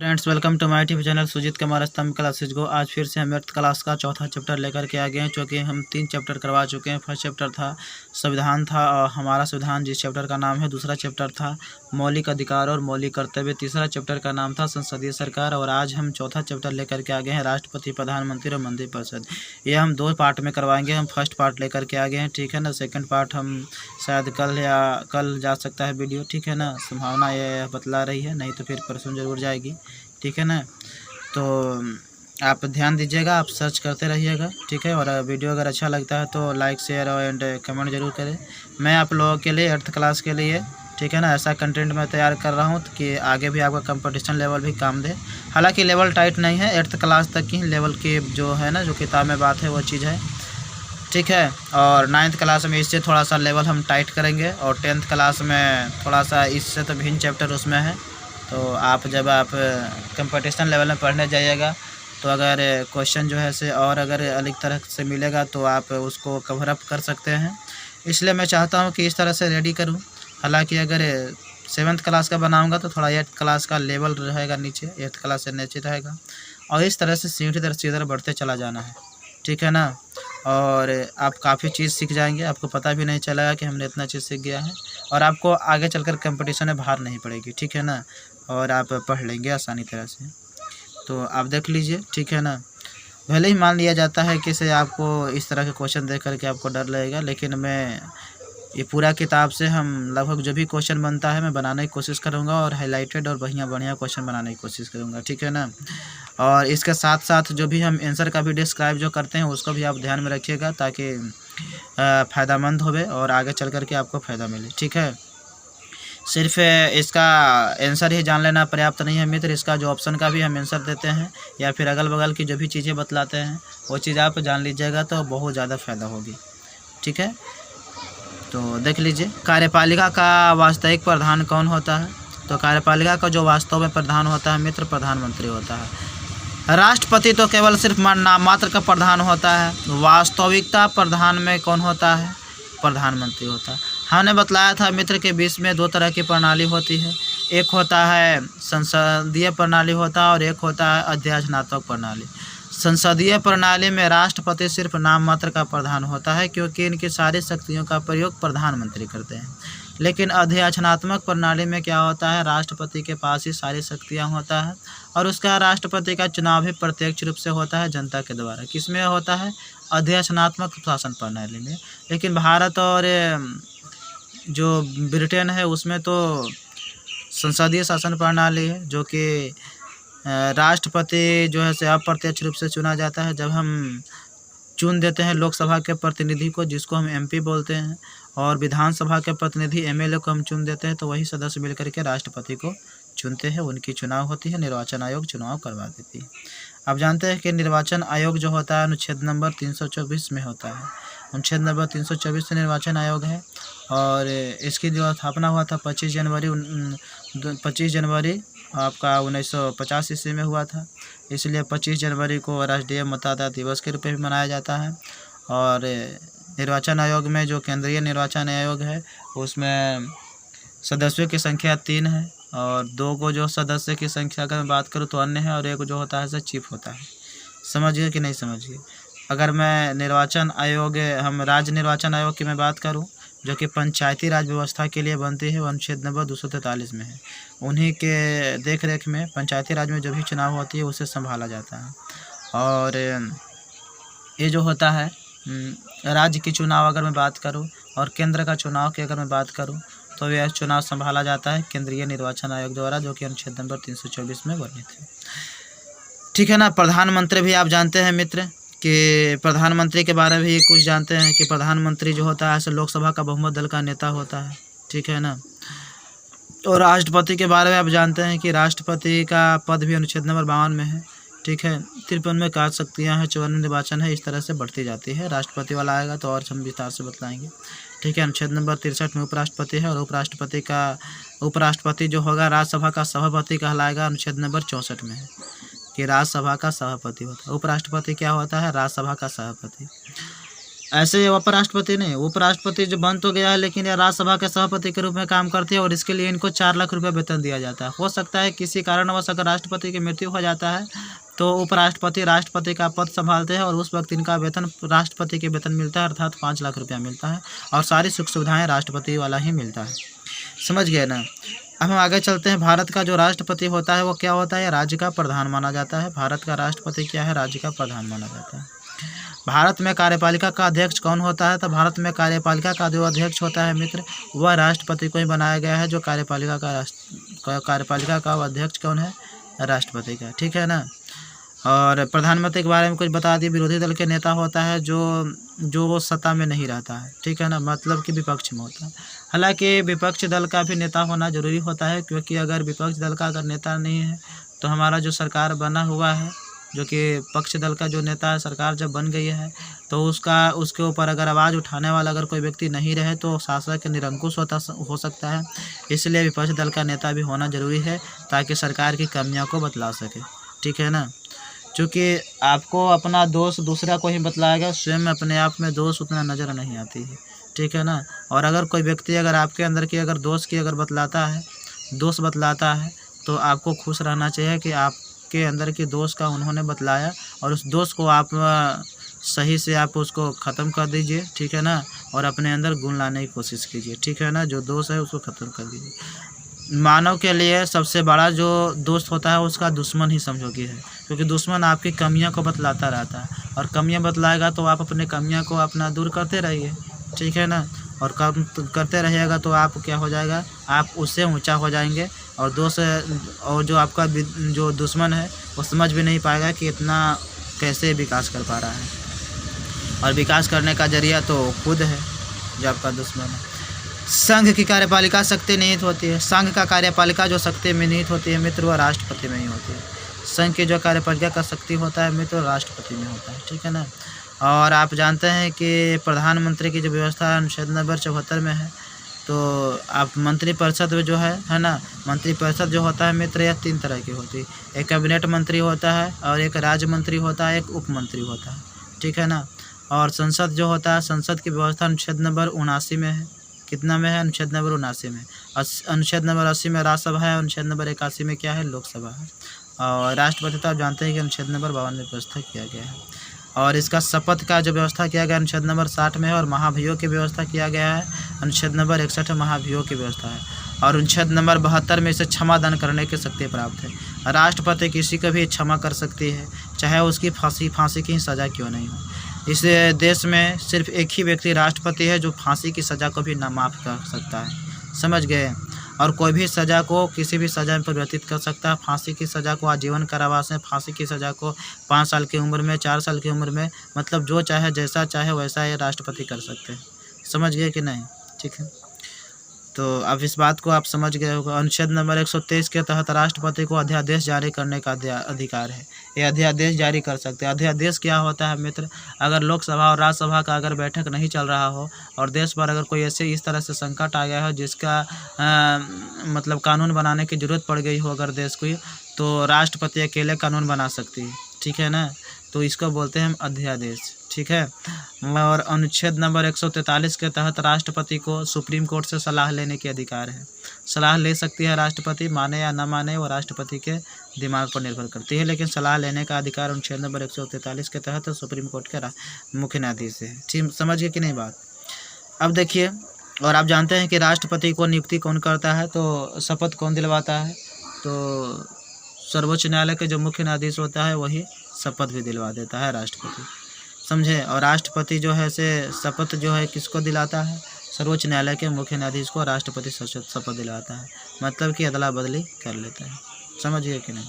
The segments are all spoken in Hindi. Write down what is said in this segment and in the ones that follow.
Friends, welcome to my YouTube channel Sujeet Kumar स्तंभ क्लासेज को। आज फिर से हम मैथ क्लास का चौथा चैप्टर लेकर के आ गए हैं, क्योंकि हम 3 चैप्टर करवा चुके हैं। फर्स्ट चैप्टर था संविधान था और हमारा संविधान जिस चैप्टर का नाम है। दूसरा चैप्टर था मौलिक अधिकार और मौलिक कर्तव्य। तीसरा चैप्टर का नाम था संसदीय सरकार। और आज हम चौथा चैप्टर लेकर के आ गए हैं राष्ट्रपति, प्रधानमंत्री और मंत्रिपरिषद। ये हम 2 पार्ट में करवाएंगे। हम फर्स्ट पार्ट लेकर के आ गए हैं, ठीक है ना। सेकेंड पार्ट हम शायद कल जा सकता है वीडियो, ठीक है ना। संभावना ये बतला रही है, नहीं तो फिर परसों जरूर जाएगी, ठीक है ना। तो आप ध्यान दीजिएगा, आप सर्च करते रहिएगा, ठीक है। और वीडियो अगर अच्छा लगता है तो लाइक, शेयर और एंड कमेंट जरूर करें। मैं आप लोगों के लिए 8th क्लास के लिए, ठीक है ना, ऐसा कंटेंट मैं तैयार कर रहा हूँ कि आगे भी आपका कंपटीशन लेवल भी काम दे। हालांकि लेवल टाइट नहीं है, 8th क्लास तक की लेवल की जो है ना, जो किताब में बात है वो चीज़ है, ठीक है। और 9th क्लास में इससे थोड़ा सा लेवल हम टाइट करेंगे। और 10th क्लास में थोड़ा सा इससे तो भिन्न चैप्टर उसमें है। तो आप जब आप कंपटीशन लेवल में पढ़ने जाइएगा तो अगर क्वेश्चन जो है से और अगर अलग तरह से मिलेगा तो आप उसको कवर अप कर सकते हैं। इसलिए मैं चाहता हूं कि इस तरह से रेडी करूं। हालांकि अगर 7th क्लास का बनाऊंगा तो थोड़ा 8th क्लास का लेवल रहेगा नीचे, 8th क्लास से नीचे रहेगा। और इस तरह से सीढ़ी दर सीढ़ी बढ़ते चला जाना है, ठीक है ना। और आप काफ़ी चीज़ सीख जाएंगे, आपको पता भी नहीं चलेगा कि हमने इतना चीज़ सीख गया है। और आपको आगे चलकर कंपटीशन में भार नहीं पड़ेगी, ठीक है ना। और आप पढ़ लेंगे आसानी तरह से। तो आप देख लीजिए, ठीक है ना। भले ही मान लिया जाता है कि से आपको इस तरह के क्वेश्चन देख करके आपको डर लगेगा, लेकिन मैं ये पूरा किताब से हम लगभग जो भी क्वेश्चन बनता है मैं बनाने की कोशिश करूँगा। और हाईलाइटेड और बढ़िया क्वेश्चन बनाने की कोशिश करूँगा, ठीक है ना। और इसके साथ साथ जो भी हम आंसर का भी डिस्क्राइब जो करते हैं उसको भी आप ध्यान में रखिएगा, ताकि फ़ायदेमंद होवे और आगे चल कर के आपको फ़ायदा मिले, ठीक है। सिर्फ इसका आंसर ही जान लेना पर्याप्त नहीं है मित्र, इसका जो ऑप्शन का भी हम आंसर देते हैं या फिर अगल बगल की जो भी चीज़ें बतलाते हैं वो चीज़ आप जान लीजिएगा तो बहुत ज़्यादा फ़ायदा होगी, ठीक है। तो देख लीजिए, कार्यपालिका का वास्तविक प्रधान कौन होता है। तो कार्यपालिका का जो वास्तव में प्रधान होता है मित्र, प्रधानमंत्री होता है। राष्ट्रपति तो केवल सिर्फ नाम मात्र का प्रधान होता है। वास्तविकता प्रधान में कौन होता है, प्रधानमंत्री होता है। हमने बतलाया था मित्र के 20 में 2 तरह की प्रणाली होती है। एक होता है संसदीय प्रणाली होता है और एक होता है अध्यादेशात्मक प्रणाली। संसदीय प्रणाली में राष्ट्रपति सिर्फ नाम मात्र का प्रधान होता है, क्योंकि इनकी सारी शक्तियों का प्रयोग प्रधानमंत्री करते हैं। लेकिन अध्यादेशात्मक प्रणाली में क्या होता है, राष्ट्रपति के पास ही सारी शक्तियां होता है और उसका राष्ट्रपति का चुनाव भी प्रत्यक्ष रूप से होता है जनता के द्वारा। किसमें होता है, अध्यादेशात्मक शासन प्रणाली में। लेकिन भारत और जो ब्रिटेन है उसमें तो संसदीय शासन प्रणाली है, जो कि राष्ट्रपति जो है से अप्रत्यक्ष रूप से चुना जाता है। जब हम चुन देते हैं लोकसभा के प्रतिनिधि को, जिसको हम एमपी बोलते हैं, और विधानसभा के प्रतिनिधि एमएलए को हम चुन देते हैं, तो वही सदस्य मिलकर के राष्ट्रपति को चुनते हैं। उनकी चुनाव होती है, निर्वाचन आयोग चुनाव करवा देती है। आप जानते हैं कि निर्वाचन आयोग जो होता है अनुच्छेद नंबर 324 में होता है। अनुच्छेद नंबर 324 से निर्वाचन आयोग है और इसकी जो स्थापना हुआ था 25 जनवरी आपका 1950 ईस्वी में हुआ था। इसलिए 25 जनवरी को राष्ट्रीय मतदाता दिवस के रूप में मनाया जाता है। और निर्वाचन आयोग में जो केंद्रीय निर्वाचन आयोग है उसमें सदस्यों की संख्या 3 है और 2 को जो सदस्य की संख्या अगर मैं बात करूँ तो अन्य है, और एक जो होता है चीफ होता है। समझिए कि नहीं समझिए। अगर मैं निर्वाचन आयोग, हम राज्य निर्वाचन आयोग की मैं बात करूं, जो कि पंचायती राज व्यवस्था के लिए बनती है, अनुच्छेद नंबर 243 में है। उन्हीं के देख रेख में पंचायती राज में जो भी चुनाव होती है उसे संभाला जाता है। और ये जो होता है राज्य की चुनाव अगर मैं बात करूं और केंद्र का चुनाव की अगर मैं बात करूं तो यह चुनाव संभाला जाता है केंद्रीय निर्वाचन आयोग द्वारा, जो कि अनुच्छेद नंबर 324 में वर्णित है, ठीक है ना। प्रधानमंत्री भी आप जानते हैं मित्र कि प्रधानमंत्री के बारे में भी कुछ जानते हैं कि प्रधानमंत्री जो होता है लोकसभा का बहुमत दल का नेता होता है, ठीक है ना। और राष्ट्रपति के बारे में आप जानते हैं कि राष्ट्रपति का पद भी अनुच्छेद नंबर 52 में है, ठीक है। 53 में कार्य शक्तियाँ हैं, 54 निर्वाचन है, इस तरह से बढ़ती जाती है। राष्ट्रपति वाला आएगा तो और हम विस्तार से बतलाएंगे, ठीक है। अनुच्छेद नंबर 63 में उपराष्ट्रपति है और उपराष्ट्रपति जो होगा राज्यसभा का सभापति कहलाएगा, अनुच्छेद नंबर 64 में है कि राज्यसभा का सभापति होता है। उपराष्ट्रपति क्या होता है, राज्यसभा का सभापति। ऐसे ये उपराष्ट्रपति नहीं, उपराष्ट्रपति जो बन तो गया है, लेकिन ये राज्यसभा के सभापति के रूप में काम करते हैं और इसके लिए इनको 4 लाख रुपये वेतन दिया जाता है। हो सकता है किसी कारणवश अगर राष्ट्रपति की मृत्यु हो जाता है तो उपराष्ट्रपति राष्ट्रपति का पद संभालते हैं और उस वक्त इनका वेतन राष्ट्रपति के वेतन मिलता है, अर्थात 5 लाख रुपया मिलता है और सारी सुख सुविधाएँ राष्ट्रपति वाला ही मिलता है। समझ गए ना। अब हम आगे चलते हैं। भारत का जो राष्ट्रपति होता है वो क्या होता है? राज्य का प्रधान माना जाता है। भारत का राष्ट्रपति क्या है? राज्य का प्रधान माना जाता है। भारत में कार्यपालिका का अध्यक्ष कौन होता है? तो भारत में कार्यपालिका का जो अध्यक्ष होता है मित्र, वह राष्ट्रपति को ही बनाया गया है। जो कार्यपालिका का अध्यक्ष कौन है? राष्ट्रपति का। ठीक है ना। और प्रधानमंत्री के बारे में कुछ बता दिए। विरोधी दल के नेता होता है जो सत्ता में नहीं रहता है। ठीक है ना, मतलब कि विपक्ष में होता है। हालांकि विपक्ष दल का भी नेता होना जरूरी होता है, क्योंकि अगर विपक्ष दल का अगर नेता नहीं है तो हमारा जो सरकार बना हुआ है, जो कि पक्ष दल का जो नेता है, सरकार जब बन गई है तो उसके ऊपर अगर आवाज़ उठाने वाला अगर कोई व्यक्ति नहीं रहे तो शासक निरंकुश हो सकता है। इसलिए विपक्ष दल का नेता भी होना जरूरी है ताकि सरकार की कमियों को बतला सके। ठीक है ना। चूँकि आपको अपना दोष दूसरा को ही बतलाएगा, स्वयं अपने आप में दोष उतना नज़र नहीं आती है। ठीक है ना। और अगर कोई व्यक्ति अगर आपके अंदर की अगर दोष की अगर दोष बतलाता है तो आपको खुश रहना चाहिए कि आपके अंदर की दोष का उन्होंने बतलाया और उस दोष को आप सही से आप उसको ख़त्म कर दीजिए। ठीक है ना। और अपने अंदर गुण लाने की कोशिश कीजिए। ठीक है ना। जो दोष है उसको ख़त्म कर दीजिए। मानव के लिए सबसे बड़ा जो दोस्त होता है उसका दुश्मन ही समझोगे है, क्योंकि दुश्मन आपकी कमियां को बतलाता रहता है और कमियां बतलाएगा तो आप अपने कमियां को अपना दूर करते रहिए। ठीक है ना। और कम करते रहिएगा तो आप क्या हो जाएगा, आप उससे ऊंचा हो जाएंगे और जो आपका जो दुश्मन है वो समझ भी नहीं पाएगा कि इतना कैसे विकास कर पा रहा है। और विकास करने का जरिया तो खुद है जो आपका दुश्मन है। संघ की कार्यपालिका शक्ति निहित होती है। संघ का कार्यपालिका जो शक्ति में निहित होती है मित्र, वह राष्ट्रपति में ही होती है। संघ की जो कार्यपालिका का शक्ति होता है मित्र, राष्ट्रपति में होता है। ठीक है ना। और आप जानते हैं कि प्रधानमंत्री की जो व्यवस्था अनुच्छेद नंबर 74 में है। तो आप मंत्रिपरिषद में जो है ना, मंत्रिपरिषद जो होता है मित्र, यह 3 तरह की होती है। एक कैबिनेट मंत्री होता है और एक राज्य मंत्री होता है, एक उप मंत्री होता है। ठीक है ना। और संसद जो होता है, संसद की व्यवस्था अनुच्छेद नंबर 79 में है। कितना में है? अनुच्छेद नंबर 79 में। अनुच्छेद नंबर 80 में राज्यसभा है, अनुच्छेद नंबर 81 में क्या है? लोकसभा है। और राष्ट्रपति तो आप जानते हैं कि अनुच्छेद नंबर 52 में व्यवस्था किया गया है। और इसका शपथ का जो व्यवस्था किया गया अनुच्छेद नंबर 60 में है। और महाभियोग की व्यवस्था किया गया है अनुच्छेद नंबर 61 में महाभियोग की व्यवस्था है। और अनुच्छेद नंबर 72 में इसे क्षमादान करने की शक्ति प्राप्त है। राष्ट्रपति किसी को भी क्षमा कर सकती है, चाहे उसकी फांसी की सज़ा क्यों नहीं हो। इस देश में सिर्फ एक ही व्यक्ति राष्ट्रपति है जो फांसी की सज़ा को भी ना माफ़ कर सकता है। समझ गए। और कोई भी सज़ा को किसी भी सज़ा में परिवर्तित कर सकता है। फांसी की सज़ा को आजीवन कारावास में, फांसी की सज़ा को 5 साल की उम्र में, 4 साल की उम्र में, मतलब जो चाहे जैसा चाहे वैसा ये राष्ट्रपति कर सकते हैं। समझ गए कि नहीं? ठीक है। तो अब इस बात को आप समझ गए होगा। अनुच्छेद नंबर 123 के तहत राष्ट्रपति को अध्यादेश जारी करने का अधिकार है। ये अध्यादेश जारी कर सकते हैं। अध्यादेश क्या होता है मित्र? अगर लोकसभा और राज्यसभा का अगर बैठक नहीं चल रहा हो और देश पर अगर कोई इस तरह से संकट आ गया हो जिसका मतलब कानून बनाने की ज़रूरत पड़ गई हो अगर देश को, तो राष्ट्रपति अकेले कानून बना सकती है। ठीक है ना। तो इसको बोलते हैं हम अध्यादेश। ठीक है। और अनुच्छेद नंबर 143 के तहत राष्ट्रपति को सुप्रीम कोर्ट से सलाह लेने के अधिकार है। सलाह ले सकती है राष्ट्रपति, माने या ना माने वो राष्ट्रपति के दिमाग पर निर्भर करती है, लेकिन सलाह लेने का अधिकार अनुच्छेद नंबर 143 के तहत सुप्रीम कोर्ट के मुख्य न्यायाधीश है। ठीक समझ गए कि नहीं बात? अब देखिए, और आप जानते हैं कि राष्ट्रपति को नियुक्ति कौन करता है, तो शपथ कौन दिलवाता है? तो सर्वोच्च न्यायालय के जो मुख्य न्यायाधीश होता है वही शपथ भी दिलवा देता है राष्ट्रपति। समझे। और राष्ट्रपति जो है से शपथ जो है किसको दिलाता है? सर्वोच्च न्यायालय के मुख्य न्यायाधीश को राष्ट्रपति शपथ दिलाता है, मतलब कि अदला बदली कर लेता है। समझिए कि नहीं?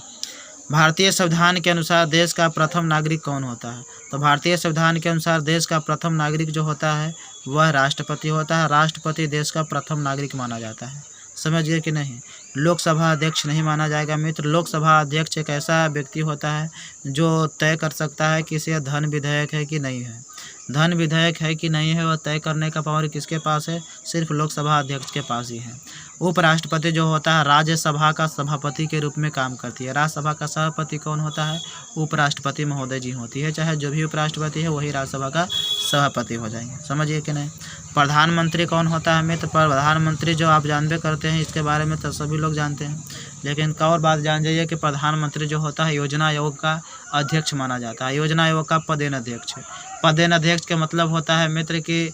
भारतीय संविधान के अनुसार देश का प्रथम नागरिक कौन होता है? तो भारतीय संविधान के अनुसार देश का प्रथम नागरिक जो होता है वह राष्ट्रपति होता है। राष्ट्रपति देश का प्रथम नागरिक माना जाता है। समझिए कि नहीं? लोकसभा अध्यक्ष नहीं माना जाएगा मित्र। लोकसभा अध्यक्ष एक ऐसा व्यक्ति होता है जो तय कर सकता है कि इसे धन विधेयक है कि नहीं है। धन विधेयक है कि नहीं है वह तय करने का पावर किसके पास है? सिर्फ लोकसभा अध्यक्ष के पास ही है। उपराष्ट्रपति जो होता है राज्यसभा का सभापति के रूप में काम करती है। राज्यसभा का सभापति कौन होता है? उपराष्ट्रपति महोदय जी होती है। चाहे जो भी उपराष्ट्रपति है वही राज्यसभा का सभापति हो जाएंगे। समझिए कि नहीं। प्रधानमंत्री कौन होता है मित्र? प्रधानमंत्री जो आप जानबे करते हैं, इसके बारे में तो सभी लोग जानते हैं, लेकिन एक और बात जान जाइए कि प्रधानमंत्री जो होता है योजना आयोग का अध्यक्ष माना जाता है। योजना आयोग का पदेन अध्यक्ष है। पदेन अध्यक्ष का मतलब होता है मित्र कि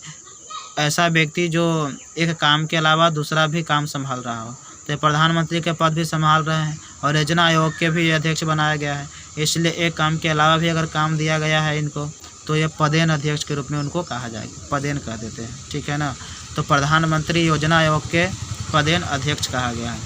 ऐसा व्यक्ति जो एक काम के अलावा दूसरा भी काम संभाल रहा हो। तो प्रधानमंत्री के पद भी संभाल रहे हैं और योजना आयोग के भी अध्यक्ष बनाया गया है, इसलिए एक काम के अलावा भी अगर काम दिया गया है इनको तो ये पदेन अध्यक्ष के रूप में उनको कहा जाएगा, पदेन कह देते हैं, ठीक है ना। तो प्रधानमंत्री योजना आयोग के पदेन अध्यक्ष कहा गया है।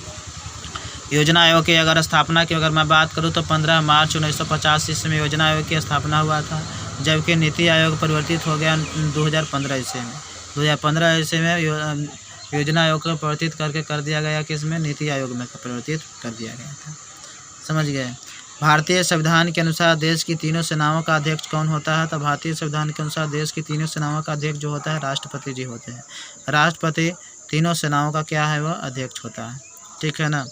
योजना आयोग की अगर स्थापना की अगर मैं बात करूं तो 15 मार्च 1950 ईस्वी में योजना आयोग की स्थापना हुआ था, जबकि नीति आयोग परिवर्तित हो गया 2015 ईस्वी में। 2015 ईस्वी में योजना आयोग को परिवर्तित करके कर दिया गया कि इसमें नीति आयोग में परिवर्तित कर दिया गया था। समझ गए। भारतीय संविधान के अनुसार देश की तीनों सेनाओं का अध्यक्ष कौन होता है? तो भारतीय संविधान के अनुसार देश की तीनों सेनाओं का अध्यक्ष जो होता है राष्ट्रपति जी होते हैं। राष्ट्रपति तीनों सेनाओं का क्या है? वह अध्यक्ष होता है, ठीक है ना।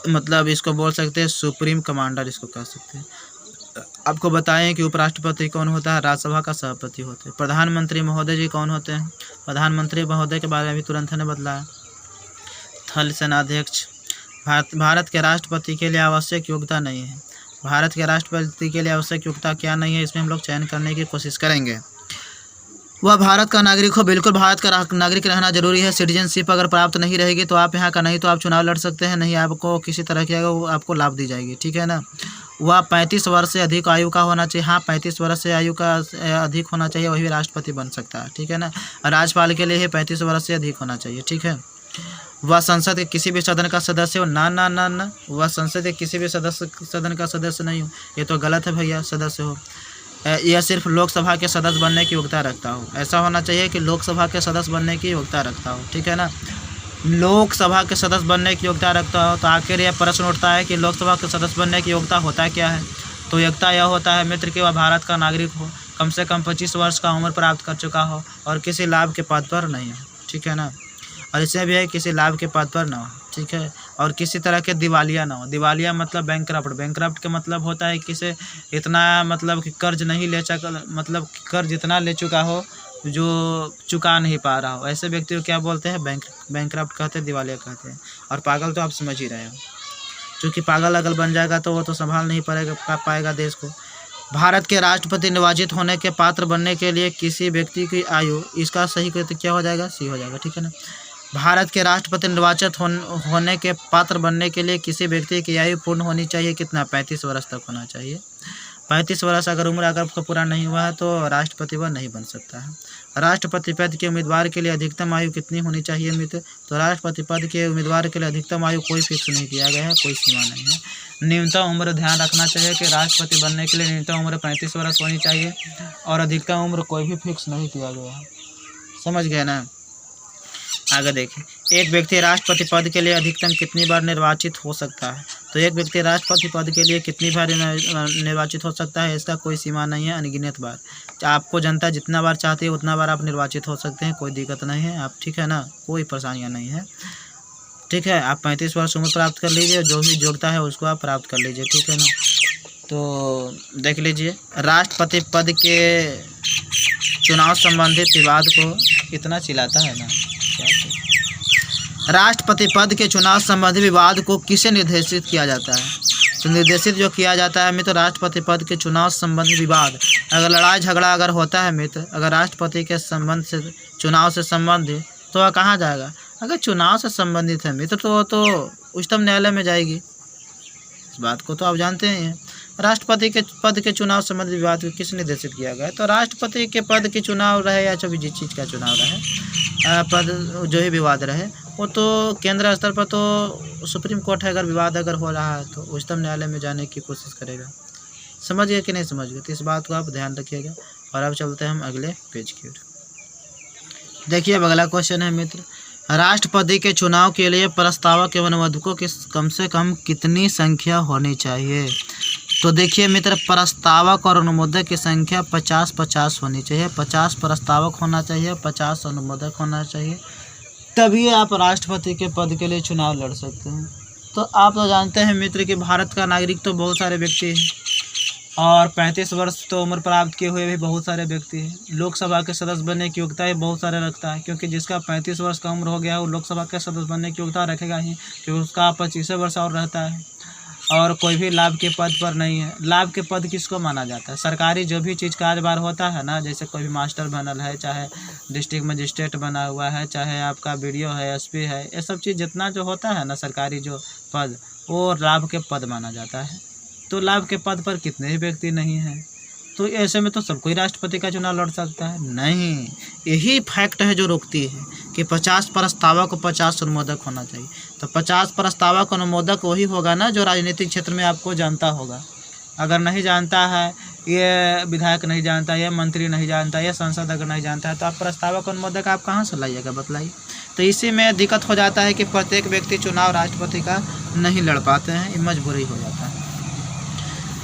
मतलब इसको बोल सकते हैं सुप्रीम कमांडर, इसको कह सकते हैं। आपको बताएं कि उपराष्ट्रपति कौन होता है? राज्यसभा का सभापति होते हैं। प्रधानमंत्री महोदय जी कौन होते हैं? प्रधानमंत्री महोदय के बारे में भी तुरंत ने बदला। थल सेनाध्यक्ष। भारत के राष्ट्रपति के लिए आवश्यक योग्यता नहीं है। भारत के राष्ट्रपति के लिए आवश्यक योग्यता क्या नहीं है, इसमें हम लोग चयन करने की कोशिश करेंगे। वह भारत का नागरिक हो। बिल्कुल भारत का नागरिक रहना जरूरी है। सिटीजनशिप अगर प्राप्त नहीं रहेगी तो आप यहाँ का नहीं तो आप चुनाव लड़ सकते हैं, नहीं आपको किसी तरह की आपको लाभ दी जाएगी, ठीक है ना। वह 35 वर्ष से अधिक आयु का होना चाहिए। हाँ, 35 वर्ष से आयु का अधिक होना चाहिए, वही राष्ट्रपति बन सकता है, ठीक है ना। राज्यपाल के लिए ही 35 वर्ष से अधिक होना चाहिए, ठीक है। वह संसद के किसी भी सदन का सदस्य हो। ना ना ना ना, वह संसद के किसी भी सदन का सदस्य नहीं हो, ये तो गलत है भैया। सदस्य हो, यह सिर्फ लोकसभा के सदस्य बनने की योग्यता रखता हो। ऐसा होना चाहिए कि लोकसभा के सदस्य बनने की योग्यता रखता हो, ठीक है ना। लोकसभा के सदस्य बनने की योग्यता रखता हो। तो आखिर यह प्रश्न उठता है कि लोकसभा के सदस्य बनने की योग्यता होता क्या है? तो योग्यता यह होता है मित्र कि वह भारत का नागरिक हो, कम से कम 25 वर्ष का उम्र प्राप्त कर चुका हो और किसी लाभ के पद पर नहीं हो, ठीक है ना। और इसमें भी है किसी लाभ के पद पर ना हो, ठीक है। और किसी तरह के दिवालिया ना हो। दिवालिया मतलब बैंकरप्ट। बैंकरप्ट का मतलब होता है किसे इतना मतलब कि कर्ज नहीं ले सका, मतलब कर्ज इतना ले चुका हो जो चुका नहीं पा रहा हो, ऐसे व्यक्ति को क्या बोलते हैं? बैंकरप्ट कहते हैं, दिवालिया कहते हैं। और पागल तो आप समझ ही रहे हो, क्योंकि पागल अगर बन जाएगा तो वो तो संभाल नहीं पाएगा देश को। भारत के राष्ट्रपति निर्वाचित होने के पात्र बनने के लिए किसी व्यक्ति की आयु, इसका सही क्या हो जाएगा? सी हो जाएगा, ठीक है ना। भारत के राष्ट्रपति निर्वाचित होने के पात्र बनने के लिए किसी व्यक्ति की आयु पूर्ण होनी चाहिए कितना? 35 वर्ष तक होना चाहिए। 35 वर्ष अगर उम्र अगर पूरा नहीं हुआ है तो राष्ट्रपति वह नहीं बन सकता है। राष्ट्रपति पद के उम्मीदवार के लिए अधिकतम आयु कितनी होनी चाहिए मित्र? तो राष्ट्रपति पद के उम्मीदवार के लिए अधिकतम आयु कोई फिक्स नहीं किया गया है, कोई सीमा नहीं है। न्यूनतम उम्र ध्यान रखना चाहिए कि राष्ट्रपति बनने के लिए न्यूनतम उम्र 35 वर्ष होनी चाहिए और अधिकतम उम्र कोई भी फिक्स नहीं किया गया है। समझ गए ना। आगे देखें, एक व्यक्ति राष्ट्रपति पद के लिए अधिकतम कितनी बार निर्वाचित हो सकता है? तो एक व्यक्ति राष्ट्रपति पद के लिए कितनी बार निर्वाचित हो सकता है, इसका कोई सीमा नहीं है, अनगिनत बार। आपको जनता जितना बार चाहती है उतना बार आप निर्वाचित हो सकते हैं, कोई दिक्कत नहीं है आप, ठीक है ना, कोई परेशानियां नहीं है, ठीक है। आप 35 वर्ष उम्र प्राप्त कर लीजिए, जो भी योग्यता है उसको आप प्राप्त कर लीजिए, ठीक है ना। तो देख लीजिए, राष्ट्रपति पद के चुनाव संबंधित विवाद को कितना चिल्लाता है ना। राष्ट्रपति पद के चुनाव संबंधी विवाद को किसे निर्देशित किया जाता है? तो निर्देशित जो किया जाता है मित्र, राष्ट्रपति पद के चुनाव संबंधी विवाद, अगर लड़ाई झगड़ा अगर होता है मित्र, अगर राष्ट्रपति के संबंध से चुनाव से संबंधित, तो वह कहाँ जाएगा? अगर चुनाव से संबंधित है मित्र तो उच्चतम न्यायालय में जाएगी। इस बात को तो आप जानते हैं। राष्ट्रपति के पद के चुनाव संबंधी विवाद को किस निर्देशित किया गया? तो राष्ट्रपति के पद के चुनाव रहे या जो भी जिस चीज़ का चुनाव रहे, पद जो ही विवाद रहे, वो तो केंद्र स्तर पर तो सुप्रीम कोर्ट है, अगर विवाद अगर हो रहा है तो उच्चतम न्यायालय में जाने की कोशिश करेगा। समझ गए कि नहीं समझ गए? तो इस बात को आप ध्यान रखिएगा। और अब चलते हैं हम अगले पेज की ओर। देखिए अब अगला क्वेश्चन है मित्र, राष्ट्रपति के चुनाव के लिए प्रस्तावक एवं अनुमोदकों की कम से कम कितनी संख्या होनी चाहिए? तो देखिए मित्र, प्रस्तावक और अनुमोदक की संख्या 50-50 होनी चाहिए। 50 प्रस्तावक होना चाहिए, 50 अनुमोदक होना चाहिए, तभी आप राष्ट्रपति के पद के लिए चुनाव लड़ सकते हैं। तो आप तो जानते हैं मित्र कि भारत का नागरिक तो बहुत सारे व्यक्ति हैं और 35 वर्ष तो उम्र प्राप्त किए हुए भी बहुत सारे व्यक्ति हैं। लोकसभा के सदस्य बनने की योग्यता ही बहुत सारे रखता है, क्योंकि जिसका 35 वर्ष का उम्र हो गया वो लोकसभा के सदस्य बनने की योग्यता रखेगा ही, क्योंकि उसका 25 वर्ष और रहता है और कोई भी लाभ के पद पर नहीं है। लाभ के पद किसको माना जाता है? सरकारी जो भी चीज़ कारोबार होता है ना, जैसे कोई भी मास्टर बनल है, चाहे डिस्ट्रिक्ट मजिस्ट्रेट बना हुआ है, चाहे आपका BDO है, SP है, ये सब चीज़ जितना जो होता है ना सरकारी जो पद, वो लाभ के पद माना जाता है। तो लाभ के पद पर कितने ही व्यक्ति नहीं हैं, तो ऐसे में तो सब कोई राष्ट्रपति का चुनाव लड़ सकता है? नहीं, यही फैक्ट है जो रोकती है कि 50 प्रस्तावक और 50 अनुमोदक होना चाहिए। तो 50 प्रस्तावक अनुमोदक वही होगा ना जो राजनीतिक क्षेत्र में आपको जानता होगा। अगर नहीं जानता है, ये विधायक नहीं जानता, ये मंत्री नहीं जानता, ये सांसद अगर नहीं जानता है, तो आप प्रस्तावक अनुमोदक आप कहाँ से लाइएगा, बतलाइए। तो इसी में दिक्कत हो जाता है कि प्रत्येक व्यक्ति चुनाव राष्ट्रपति का नहीं लड़ पाते हैं, ये मजबूरी हो जाता है।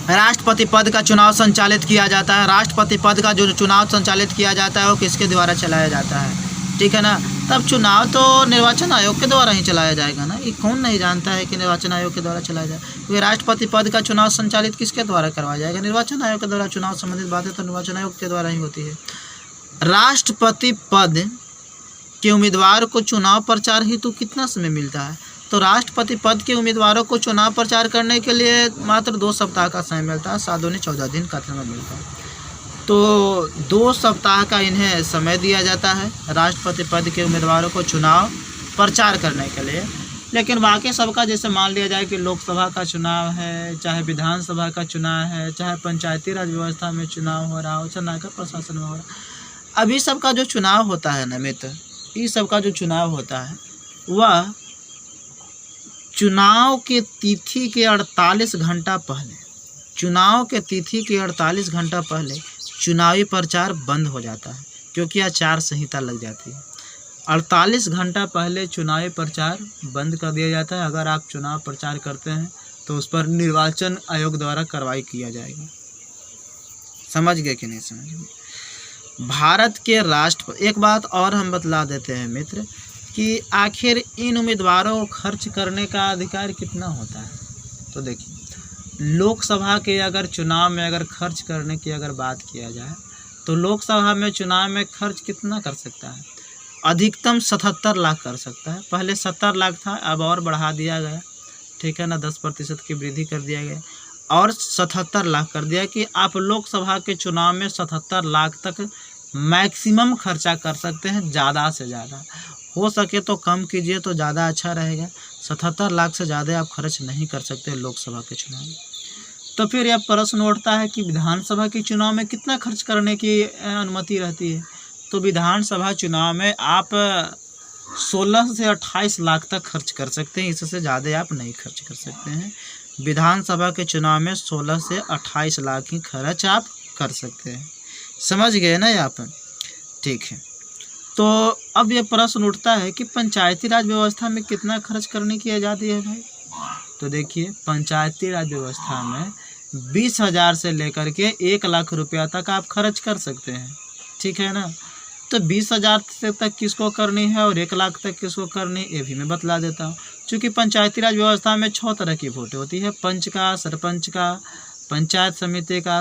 राष्ट्रपति पद का चुनाव संचालित किया जाता है। राष्ट्रपति पद का जो चुनाव संचालित किया जाता है वो किसके द्वारा चलाया जाता है? ठीक है ना। तब चुनाव तो निर्वाचन आयोग के द्वारा ही चलाया जाएगा ना। ये कौन नहीं जानता है कि निर्वाचन आयोग के द्वारा चलाया जाए, क्योंकि राष्ट्रपति पद का चुनाव संचालित किसके द्वारा करवाया जाएगा? निर्वाचन आयोग के द्वारा। चुनाव संबंधित बातें तो निर्वाचन आयोग के द्वारा ही होती है। राष्ट्रपति पद के उम्मीदवार को चुनाव प्रचार हेतु कितना समय मिलता है? तो राष्ट्रपति पद के उम्मीदवारों को चुनाव प्रचार करने के लिए मात्र 2 सप्ताह का समय मिलता है। 7 दूनी 14 दिन का समय मिलता है। तो 2 सप्ताह का इन्हें समय दिया जाता है राष्ट्रपति पद के उम्मीदवारों को चुनाव प्रचार करने के लिए। लेकिन बाकी सबका, जैसे मान लिया जाए कि लोकसभा का चुनाव है, चाहे विधानसभा का चुनाव है, चाहे पंचायती राज व्यवस्था में चुनाव हो रहा हो, चाहे नगर प्रशासन में हो रहा है, अभी सबका जो चुनाव होता है ना मित्र, इस सबका जो चुनाव होता है वह चुनाव के तिथि के 48 घंटा पहले, चुनाव के तिथि के 48 घंटा पहले चुनावी प्रचार बंद हो जाता है, क्योंकि आचार संहिता लग जाती है। 48 घंटा पहले चुनावी प्रचार बंद कर दिया जाता है। अगर आप चुनाव प्रचार करते हैं तो उस पर निर्वाचन आयोग द्वारा कार्रवाई किया जाएगा। समझ गए कि नहीं समझ गए? भारत के राष्ट्रपति, एक बात और हम बतला देते हैं मित्र कि आखिर इन उम्मीदवारों को खर्च करने का अधिकार कितना होता है। तो देखिए, लोकसभा के अगर चुनाव में अगर खर्च करने की अगर बात किया जाए तो लोकसभा में चुनाव में खर्च कितना कर सकता है? अधिकतम 77 लाख कर सकता है। पहले 70 लाख था, अब और बढ़ा दिया गया, ठीक है ना, 10% की वृद्धि कर दिया गया और 77 लाख कर दिया कि आप लोकसभा के चुनाव में 77 लाख तक मैक्सिमम खर्चा कर सकते हैं। ज़्यादा से ज़्यादा हो सके तो कम कीजिए तो ज़्यादा अच्छा रहेगा। 77 लाख से ज़्यादा आप खर्च नहीं कर सकते लोकसभा के चुनाव में। तो फिर यह प्रश्न उठता है कि विधानसभा के चुनाव में कितना खर्च करने की अनुमति रहती है? तो विधानसभा चुनाव में आप 16 से 28 लाख तक खर्च कर सकते हैं, इससे ज़्यादा आप नहीं खर्च कर सकते हैं। विधानसभा के चुनाव में 16 से 28 लाख ही खर्च आप कर सकते हैं। समझ गए ना यहाँ पर? ठीक है। तो अब ये प्रश्न उठता है कि पंचायती राज व्यवस्था में कितना खर्च करने की आज़ादी है भाई? तो देखिए, पंचायती राज व्यवस्था में 20,000 से लेकर के 1 लाख रुपया तक आप खर्च कर सकते हैं, ठीक है ना। तो 20,000 से तक किसको करनी है और 1 लाख तक किसको करनी है, ये भी मैं बतला देता हूँ। चूँकि पंचायती राज व्यवस्था में 6 तरह की वोट होती है, पंच का, सरपंच का, पंचायत समिति का,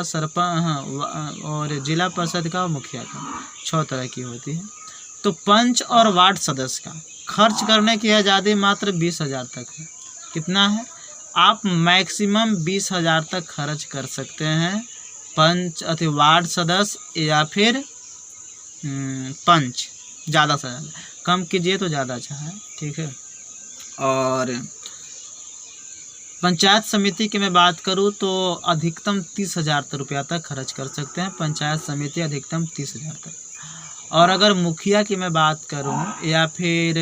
और जिला परिषद का और मुखिया का, 6 तरह की होती है। तो पंच और वार्ड सदस्य का खर्च करने की आज़ादी मात्र 20,000 तक है। कितना है? आप मैक्सिमम 20,000 तक खर्च कर सकते हैं पंच अथवा वार्ड सदस्य या फिर पंच। ज़्यादा से ज़्यादा, कम कीजिए तो ज़्यादा अच्छा है, ठीक है। और पंचायत समिति की मैं बात करूं तो अधिकतम 30,000 रुपया तक खर्च कर सकते हैं पंचायत समिति, अधिकतम 30,000 तक। और अगर मुखिया की मैं बात करूं या फिर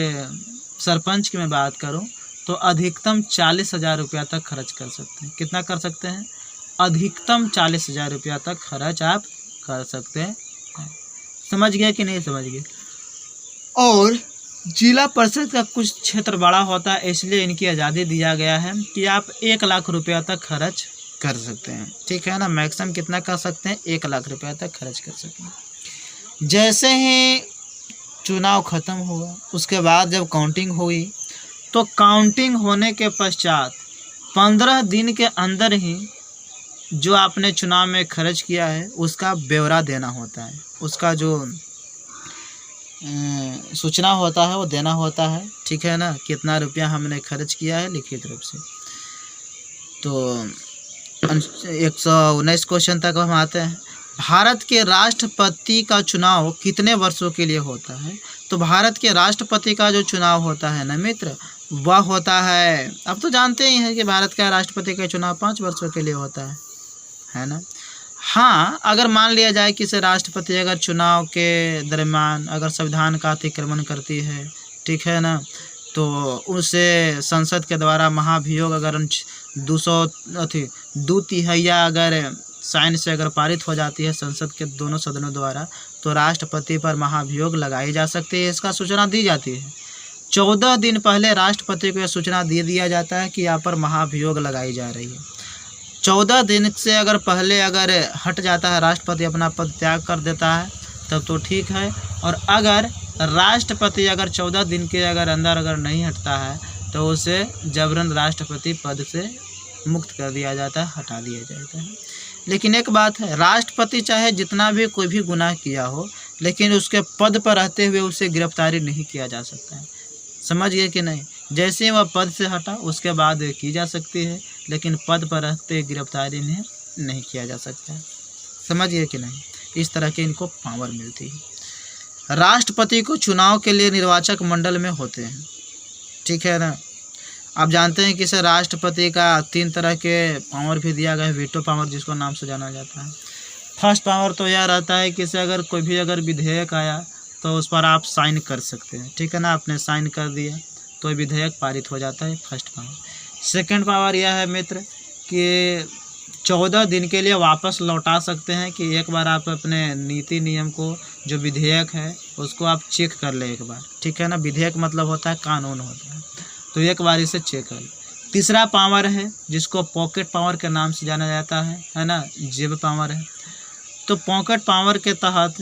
सरपंच की मैं बात करूं तो अधिकतम 40,000 रुपया तक खर्च कर सकते हैं। कितना कर सकते हैं? अधिकतम 40,000 रुपया तक खर्च आप कर सकते हैं। समझ गए कि नहीं समझ गए? और जिला परिषद का कुछ क्षेत्र बड़ा होता है, इसलिए इनकी आज़ादी दिया गया है कि आप 1 लाख रुपया तक खर्च कर सकते हैं, ठीक है ना। मैक्सिमम कितना कर सकते हैं, 1 लाख रुपए तक खर्च कर सकते हैं। जैसे ही चुनाव ख़त्म हुआ उसके बाद जब काउंटिंग हुई, तो काउंटिंग होने के पश्चात 15 दिन के अंदर ही जो आपने चुनाव में खर्च किया है उसका ब्यौरा देना होता है, उसका जो सूचना होता है वो देना होता है, ठीक है ना। कितना रुपया हमने खर्च किया है लिखित रूप से। तो 119 क्वेश्चन तक हम आते हैं। भारत के राष्ट्रपति का चुनाव कितने वर्षों के लिए होता है? तो भारत के राष्ट्रपति का जो चुनाव होता है ना मित्र, वह होता है, अब तो जानते ही हैं कि भारत का राष्ट्रपति का चुनाव 5 वर्षों के लिए होता है ना। हाँ, अगर मान लिया जाए कि से राष्ट्रपति अगर चुनाव के दरमियान अगर संविधान का अतिक्रमण करती है, ठीक है ना, तो उसे संसद के द्वारा महाभियोग अगर 2 तिहाइया अगर साइन से अगर पारित हो जाती है संसद के दोनों सदनों द्वारा, तो राष्ट्रपति पर महाभियोग लगाई जा सकती है, इसका सूचना दी जाती है। 14 दिन पहले राष्ट्रपति को यह सूचना दे दिया जाता है कि यहाँ पर महाभियोग लगाई जा रही है। 14 दिन से अगर पहले अगर हट जाता है राष्ट्रपति, अपना पद त्याग कर देता है, तब तो ठीक है। और अगर राष्ट्रपति अगर 14 दिन के अगर अंदर अगर नहीं हटता है तो उसे जबरन राष्ट्रपति पद से मुक्त कर दिया जाता है, हटा दिया जाता है। लेकिन एक बात है, राष्ट्रपति चाहे जितना भी कोई भी गुनाह किया हो, लेकिन उसके पद पर रहते हुए उसे गिरफ्तारी नहीं किया जा सकता है। समझ गए कि नहीं? जैसे वह पद से हटा उसके बाद की जा सकती है, लेकिन पद पर रहते गिरफ्तारी नहीं किया जा सकता है। समझ गए कि नहीं? इस तरह के इनको पावर मिलती है। राष्ट्रपति को चुनाव के लिए निर्वाचक मंडल में होते हैं, ठीक है ना। आप जानते हैं कि सर राष्ट्रपति का 3 तरह के पावर भी दिया गया है, वीटो पावर जिसको नाम से जाना जाता है। फर्स्ट पावर तो यह रहता है कि अगर कोई भी अगर विधेयक आया तो उस पर आप साइन कर सकते हैं, ठीक है ना। आपने साइन कर दिया तो विधेयक पारित हो जाता है, फर्स्ट पावर। सेकंड पावर यह है मित्र कि 14 दिन के लिए वापस लौटा सकते हैं कि एक बार आप अपने नीति नियम को, जो विधेयक है उसको आप चेक कर ले एक बार, ठीक है ना। विधेयक मतलब होता है कानून होता है, तो एक बार इसे चेक कर ले। तीसरा पावर है जिसको पॉकेट पावर के नाम से जाना जाता है ना, जेब पावर है। तो पॉकेट पावर के तहत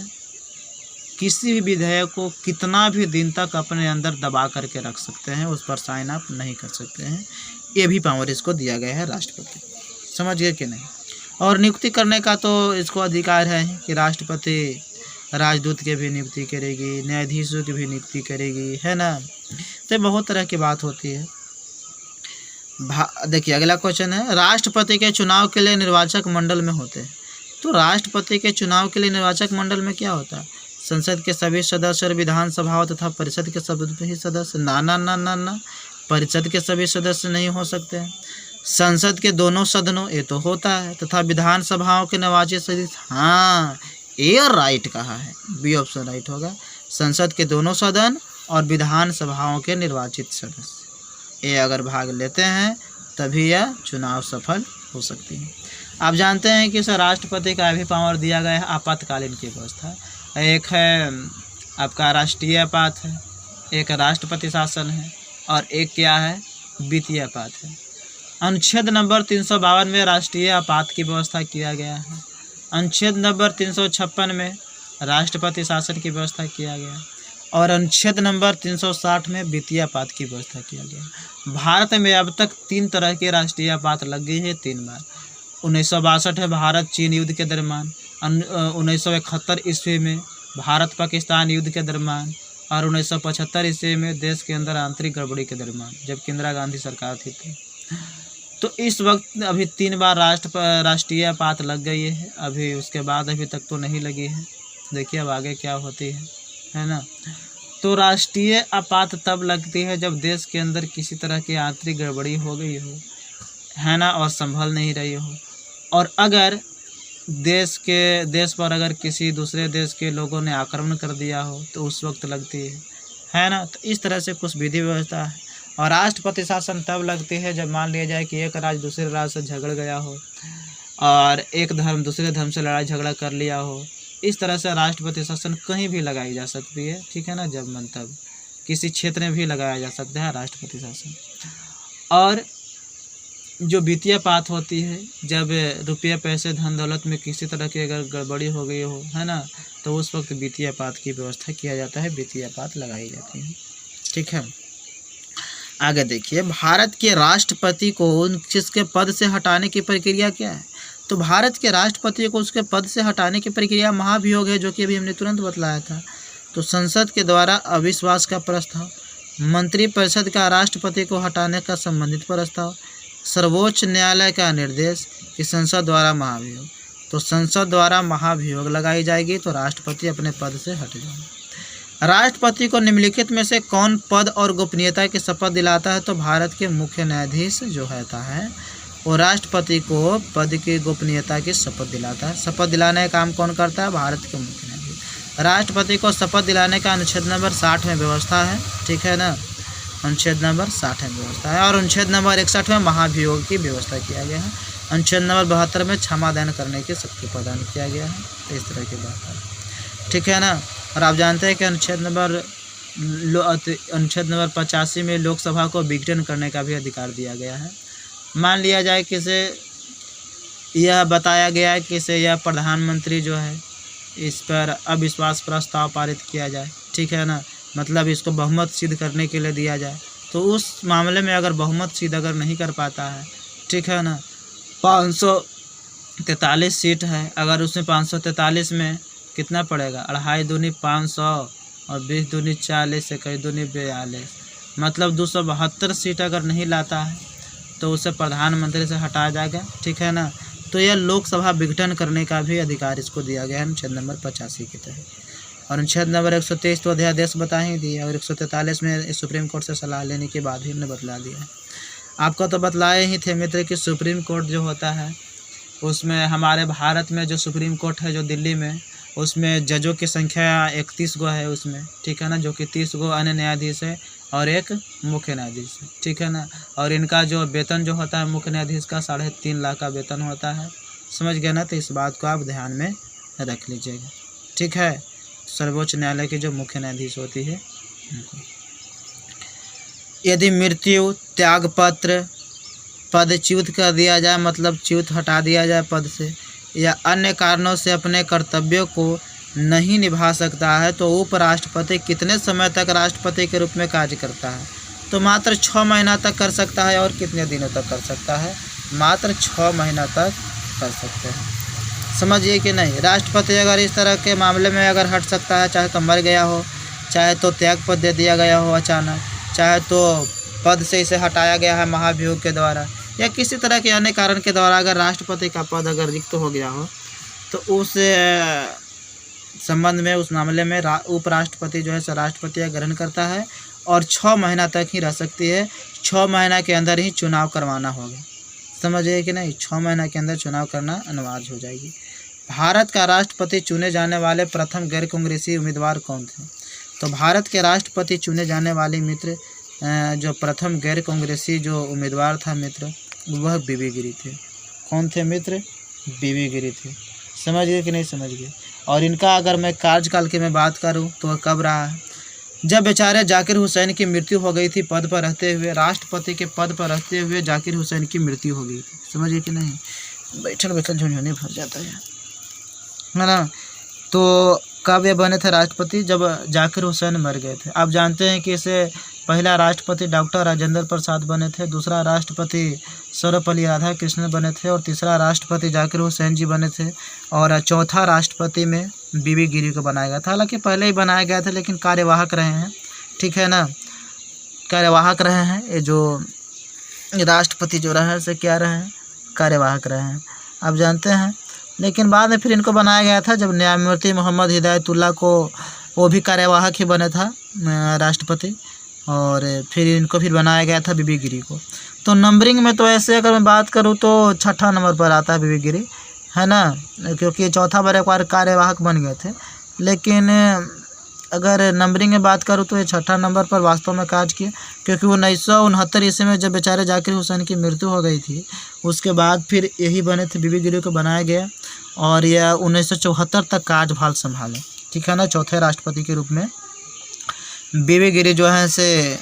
किसी भी विधेयक को कितना भी दिन तक अपने अंदर दबा करके रख सकते हैं, उस पर साइन आप नहीं कर सकते हैं। ये भी पावर इसको दिया गया है राष्ट्रपति। समझ गए कि नहीं? और नियुक्ति करने का तो इसको अधिकार है कि राष्ट्रपति राजदूत की भी नियुक्ति करेगी, न्यायाधीशों की भी नियुक्ति करेगी, है ना। तो बहुत तरह की बात होती है। देखिए अगला क्वेश्चन है, राष्ट्रपति के चुनाव के लिए निर्वाचक मंडल में होते हैं। तो राष्ट्रपति के चुनाव के लिए निर्वाचक मंडल में क्या होता है? संसद के सभी सदस्य और विधानसभाओं तथा परिषद के सभी सदस्य। ना, परिषद के सभी सदस्य नहीं हो सकते हैं। संसद के दोनों सदनों, ये तो होता है, तथा विधानसभाओं के निर्वाचित सदस्य। हाँ, ये राइट कहा है, बी ऑप्शन राइट होगा। संसद के दोनों सदन और विधानसभाओं के निर्वाचित सदस्य, ये अगर भाग लेते हैं तभी यह चुनाव सफल हो सकती है। आप जानते हैं कि सर राष्ट्रपति का भी पावर दिया गया है आपातकालीन की व्यवस्था। एक है आपका राष्ट्रीय आपात है, एक राष्ट्रपति शासन है, और एक क्या है, वित्तीय आपात है। अनुच्छेद नंबर 352 में राष्ट्रीय आपात की व्यवस्था किया गया है। अनुच्छेद नंबर 356 में राष्ट्रपति शासन की व्यवस्था किया गया, और अनुच्छेद नंबर 360 में वित्तीय आपात की व्यवस्था किया गया। भारत में अब तक 3 तरह के राष्ट्रीय आपात लग गई है 3 बार। 1962 है भारत चीन युद्ध के दरमियान, 1971 ईस्वी में भारत पाकिस्तान युद्ध के दरमियान, और 1975 ईस्वी में देश के अंदर आंतरिक गड़बड़ी के दरमियान, जबकि इंदिरा गांधी सरकार थी। तो इस वक्त अभी 3 बार राष्ट्रीय आपात लग गई है। अभी उसके बाद अभी तक तो नहीं लगी है, देखिए अब आगे क्या होती है ना। तो राष्ट्रीय आपात तब लगती है जब देश के अंदर किसी तरह की आंतरिक गड़बड़ी हो गई हो, है ना, और संभल नहीं रही हो, और अगर देश पर अगर किसी दूसरे देश के लोगों ने आक्रमण कर दिया हो तो उस वक्त लगती है ना। तो इस तरह से कुछ विधि व्यवस्था है। और राष्ट्रपति शासन तब लगती है जब मान लिया जाए कि एक राज्य दूसरे राज्य से झगड़ गया हो, और एक धर्म दूसरे धर्म से लड़ाई झगड़ा कर लिया हो। इस तरह से राष्ट्रपति शासन कहीं भी लगाई जा सकती है, ठीक है ना, जब मन तब किसी क्षेत्र में भी लगाया जा सकता है राष्ट्रपति शासन। और जो वित्तीय पात होती है, जब रुपये पैसे धन दौलत में किसी तरह की अगर गड़बड़ी हो गई हो, है ना, तो उस वक्त वित्तीय पात की व्यवस्था किया जाता है, वित्तीय पात लगाई जाती है। ठीक है, आगे देखिए, भारत के राष्ट्रपति को उसके पद से हटाने की प्रक्रिया क्या है? तो भारत के राष्ट्रपति को उसके पद से हटाने की प्रक्रिया महाभियोग है, जो कि अभी हमने तुरंत बतलाया था। तो संसद के द्वारा अविश्वास का प्रस्ताव, मंत्रिपरिषद का राष्ट्रपति को हटाने का संबंधित प्रस्ताव, सर्वोच्च न्यायालय का निर्देश कि संसद द्वारा महाभियोग। तो संसद द्वारा महाभियोग लगाई जाएगी तो राष्ट्रपति अपने पद से हट जाएंगे। राष्ट्रपति को निम्नलिखित में से कौन पद और गोपनीयता की शपथ दिलाता है? तो भारत के मुख्य न्यायाधीश जो रहता है वो राष्ट्रपति को पद की गोपनीयता की शपथ दिलाता है। शपथ दिलाने का काम कौन करता है? भारत के मुख्य न्यायाधीश। राष्ट्रपति को शपथ दिलाने का अनुच्छेद नंबर 60 में व्यवस्था है। ठीक है ना, अनुच्छेद नंबर 60 में व्यवस्था है। और अनुच्छेद नंबर 61 में महाभियोग की व्यवस्था किया गया है। अनुच्छेद नंबर 72 में क्षमादान करने की शक्ति प्रदान किया गया है। तो इस तरह की बात है। ठीक है ना, और आप जानते हैं कि अनुच्छेद नंबर 85 में लोकसभा को विघटन करने का भी अधिकार दिया गया है। मान लिया जाए कि से यह बताया गया है कि से यह प्रधानमंत्री जो है इस पर अविश्वास प्रस्ताव पारित किया जाए। ठीक है ना, मतलब इसको बहुमत सिद्ध करने के लिए दिया जाए। तो उस मामले में अगर बहुमत सिद्ध अगर नहीं कर पाता है, ठीक है ना, 543 सीट है, अगर उसमें 543 में कितना पड़ेगा? 2.5 दूनी 500 और 20 दूनी 40, 21 दूनी 42, मतलब 272 सीट अगर नहीं लाता है तो उसे प्रधानमंत्री से हटाया जाएगा। ठीक है ना, तो यह लोकसभा विघटन करने का भी अधिकार इसको दिया गया है अनुच्छेद नंबर 85 के तहत। और अनुच्छेद नंबर 123 तो अध्यादेश बता ही दिया, और 143 में सुप्रीम कोर्ट से सलाह लेने के बाद ही हमने बतला दिया है। आपको तो बतलाए ही थे मित्र कि सुप्रीम कोर्ट जो होता है उसमें हमारे भारत में जो सुप्रीम कोर्ट है जो दिल्ली में, उसमें जजों की संख्या 31 गो है उसमें। ठीक है ना, जो कि 30 गो अन्य न्यायाधीश है और एक मुख्य न्यायाधीश है। ठीक है ना, और इनका जो वेतन जो होता है मुख्य न्यायाधीश का 3.5 लाख का वेतन होता है। समझ गए ना, तो इस बात को आप ध्यान में रख लीजिएगा। ठीक है, सर्वोच्च न्यायालय की जो मुख्य न्यायाधीश होती है उनको। यदि मृत्यु, त्यागपत्र, पदच्युत कर दिया जाए, मतलब च्युत हटा दिया जाए पद से, या अन्य कारणों से अपने कर्तव्यों को नहीं निभा सकता है तो उपराष्ट्रपति कितने समय तक राष्ट्रपति के रूप में कार्य करता है? तो मात्र 6 महीना तक कर सकता है। और कितने दिनों तक कर सकता है? मात्र 6 महीना तक कर सकते हैं। समझिए कि नहीं, राष्ट्रपति अगर इस तरह के मामले में अगर हट सकता है, चाहे तो मर गया हो, चाहे तो त्याग पद दे दिया गया हो अचानक, चाहे तो पद से इसे हटाया गया है महाभियोग के द्वारा, या किसी तरह के अन्य कारण के द्वारा अगर राष्ट्रपति का पद अगर रिक्त हो गया हो, तो उस संबंध में उस मामले में उपराष्ट्रपति जो है राष्ट्रपति ग्रहण करता है और 6 महीना तक ही रह सकती है। 6 महीना के अंदर ही चुनाव करवाना होगा। समझिए कि नहीं, 6 महीना के अंदर चुनाव करना अनिवार्य हो जाएगी। भारत का राष्ट्रपति चुने जाने वाले प्रथम गैर कांग्रेसी उम्मीदवार कौन थे? तो भारत के राष्ट्रपति चुने जाने वाले मित्र जो प्रथम गैर कांग्रेसी जो उम्मीदवार था मित्र, वह बीबी गिरी थे। कौन थे मित्र? बीबी गिरी थे। समझ गए कि नहीं समझ गए? और इनका अगर मैं कार्यकाल की मैं बात करूं तो वह कब रहा है? जब बेचारे जाकिर हुसैन की मृत्यु हो गई थी पद पर रहते हुए, राष्ट्रपति के पद पर रहते हुए जाकिर हुसैन की मृत्यु हो गई थी। समझिए कि नहीं, बैठल बैठल झुंझुनी भर जाता है ना। तो कब ये बने थे राष्ट्रपति? जब जाकिर हुसैन मर गए थे। आप जानते हैं कि इसे पहला राष्ट्रपति डॉक्टर राजेंद्र प्रसाद बने थे, दूसरा राष्ट्रपति सर्वपल्ली राधाकृष्णन बने थे, और तीसरा राष्ट्रपति जाकिर हुसैन जी बने थे, और चौथा राष्ट्रपति में बीबी गिरी को बनाया गया था। हालांकि पहले ही बनाया गया था लेकिन कार्यवाहक रहे हैं। ठीक है ना, कार्यवाहक रहे हैं। ये जो राष्ट्रपति जो रहे से क्या रहे हैं? कार्यवाहक रहे हैं, आप जानते हैं। लेकिन बाद में फिर इनको बनाया गया था जब न्यायमूर्ति मोहम्मद हिदायतुल्लाह को, वो भी कार्यवाहक ही बने था राष्ट्रपति, और फिर इनको फिर बनाया गया था बीबी गिरी को। तो नंबरिंग में तो ऐसे अगर मैं बात करूँ तो 6ठा नंबर पर आता है बीबी गिरी, है ना, क्योंकि चौथा बार एक बार कार्यवाहक बन गए थे। लेकिन अगर नंबरिंग में बात करूँ तो ये 6ठा नंबर पर वास्तव में कार्य किए, क्योंकि 1969 ईस्वी में जब बेचारे जाकिर हुसैन की मृत्यु हो गई थी, उसके बाद फिर यही बने थे, बीबी गिरी को बनाया गया, और यह 1974 तक कार्यभार संभाले। ठीक है ना, चौथे राष्ट्रपति के रूप में बीबी गिरी जो है से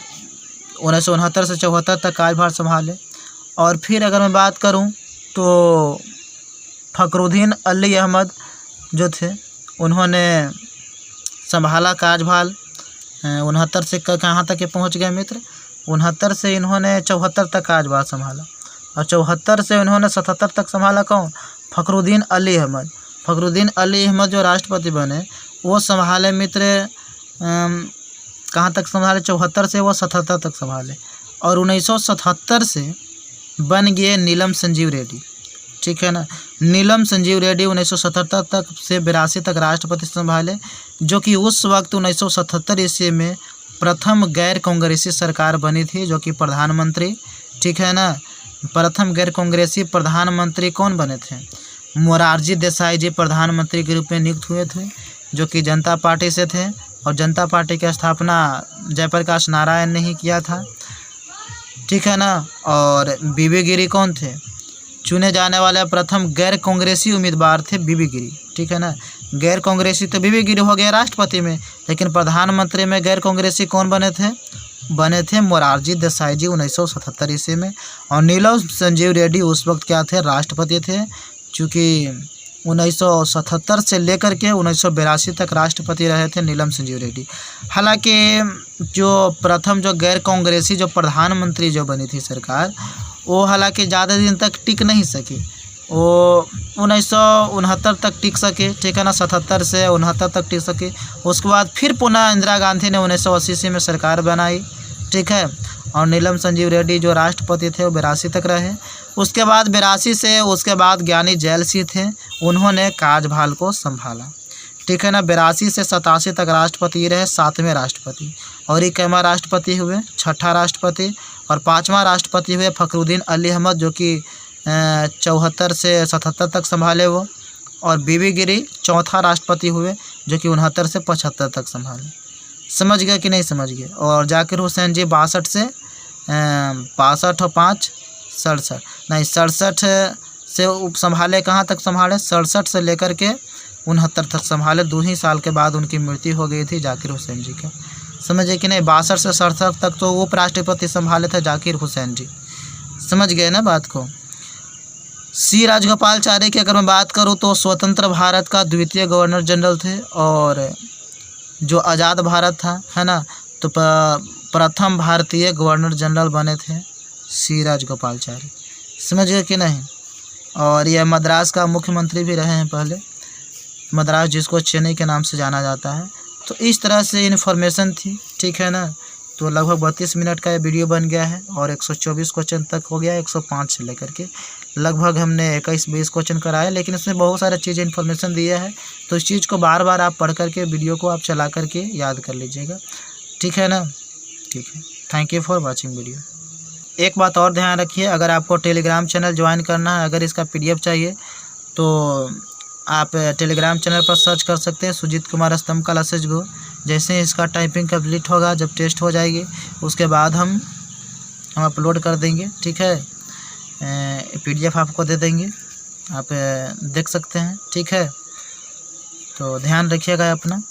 1969 से 74 तक कार्यभार संभाले। और फिर अगर मैं बात करूं तो फ़खरुद्दीन अली अहमद जो थे उन्होंने संभाला कार्यभार 69 से कहाँ तक ये पहुँच गए मित्र, 69 से इन्होंने 74 तक कार्यभार संभाला और 74 से उन्होंने 77 तक संभाला। कौन? फ़खरुद्दीन अली अहमद। फ़खरुद्दीन अली अहमद जो राष्ट्रपति बने वो संभाले मित्र कहाँ तक संभाले? 74 से वो 77 तक संभाले और 1977 से बन गए नीलम संजीव रेड्डी। ठीक है ना, नीलम संजीव रेड्डी 1977 तक से 82 तक राष्ट्रपति संभाले, जो कि उस वक्त 1977 ईस्वी में प्रथम गैर कांग्रेसी सरकार बनी थी, जो कि प्रधानमंत्री, ठीक है ना, प्रथम गैर कांग्रेसी प्रधानमंत्री कौन बने थे? मोरारजी देसाई जी प्रधानमंत्री के रूप में नियुक्त हुए थे, जो कि जनता पार्टी से थे और जनता पार्टी की स्थापना जयप्रकाश नारायण ने ही किया था। ठीक है ना, और बीबी गिरी कौन थे? चुने जाने वाले प्रथम गैर कांग्रेसी उम्मीदवार थे बीबी गिरी। ठीक है ना, गैर कांग्रेसी तो बीबी गिरी हो गया राष्ट्रपति में, लेकिन प्रधानमंत्री में गैर कांग्रेसी कौन बने थे? बने थे मोरारजी देसाई जी 1977 ईस्वी में। और नीलम संजीव रेड्डी उस वक्त क्या थे? राष्ट्रपति थे, चूँकि 1977 से लेकर के 1982 तक राष्ट्रपति रहे थे नीलम संजीव रेड्डी। हालांकि जो प्रथम जो गैर कांग्रेसी जो प्रधानमंत्री जो बनी थी सरकार, वो हालांकि ज़्यादा दिन तक टिक नहीं सकी, वो 1969 तक टिक सके। ठीक है ना, 77 से 69 तक टिक सके। उसके बाद फिर पुनः इंदिरा गांधी ने 1980 में सरकार बनाई। ठीक है, और नीलम संजीव रेड्डी जो राष्ट्रपति थे वो 82 तक रहे। उसके बाद 82 से उसके बाद ज्ञानी जैल सिंह थे, उन्होंने कार्यभार को संभाला। ठीक है ना, 82 से 87 तक राष्ट्रपति रहे, 7वें राष्ट्रपति। और ये कैमा राष्ट्रपति हुए? 6ठा राष्ट्रपति। और 5वां राष्ट्रपति हुए फ़खरुद्दीन अली अहमद, जो कि 74 से 77 तक संभाले वो। और बीबी गिरी 4था राष्ट्रपति हुए, जो कि 69 से 75 तक संभाले। समझ गए कि नहीं समझ गए? और जाकिर हुसैन जी 62 से 65 और 5 67 नहीं 67 से संभाले। कहाँ तक संभाले? 67 से लेकर के 69 तक संभाले। 2 ही साल के बाद उनकी मृत्यु हो गई थी जाकिर हुसैन जी का। समझे कि नहीं? 62 से 67 तक तो उप राष्ट्रपति संभाले थे जाकिर हुसैन जी। समझ गए ना बात को? सी राजगोपालाचारी की अगर मैं बात करूं तो स्वतंत्र भारत का द्वितीय गवर्नर जनरल थे, और जो आज़ाद भारत था, है ना, तो प्रथम भारतीय गवर्नर जनरल बने थे सी राजगोपालाचारी। समझ गए कि नहीं? और यह मद्रास का मुख्यमंत्री भी रहे हैं पहले, मद्रास जिसको चेन्नई के नाम से जाना जाता है। तो इस तरह से इन्फॉर्मेशन थी। ठीक है ना, तो लगभग 32 मिनट का ये वीडियो बन गया है और 124 क्वेश्चन तक हो गया, 105 से लेकर के लगभग हमने 21-22 क्वेश्चन कराए, लेकिन इसमें बहुत सारी चीज़ें इन्फॉर्मेशन दिया है। तो इस चीज़ को बार बार आप पढ़ करके वीडियो को आप चला करके याद कर लीजिएगा। ठीक है ना? ठीक है, thank you for watching video. एक बात और ध्यान रखिए, अगर आपको टेलीग्राम चैनल ज्वाइन करना है, अगर इसका PDF चाहिए तो आप टेलीग्राम चैनल पर सर्च कर सकते हैं सुजीत कुमार स्तंभ क्लासेज गो। जैसे ही इसका टाइपिंग कंप्लीट होगा, जब टेस्ट हो जाएगी, उसके बाद हम अपलोड कर देंगे। ठीक है, PDF आपको दे देंगे, आप देख सकते हैं। ठीक है, तो ध्यान रखिएगा अपना।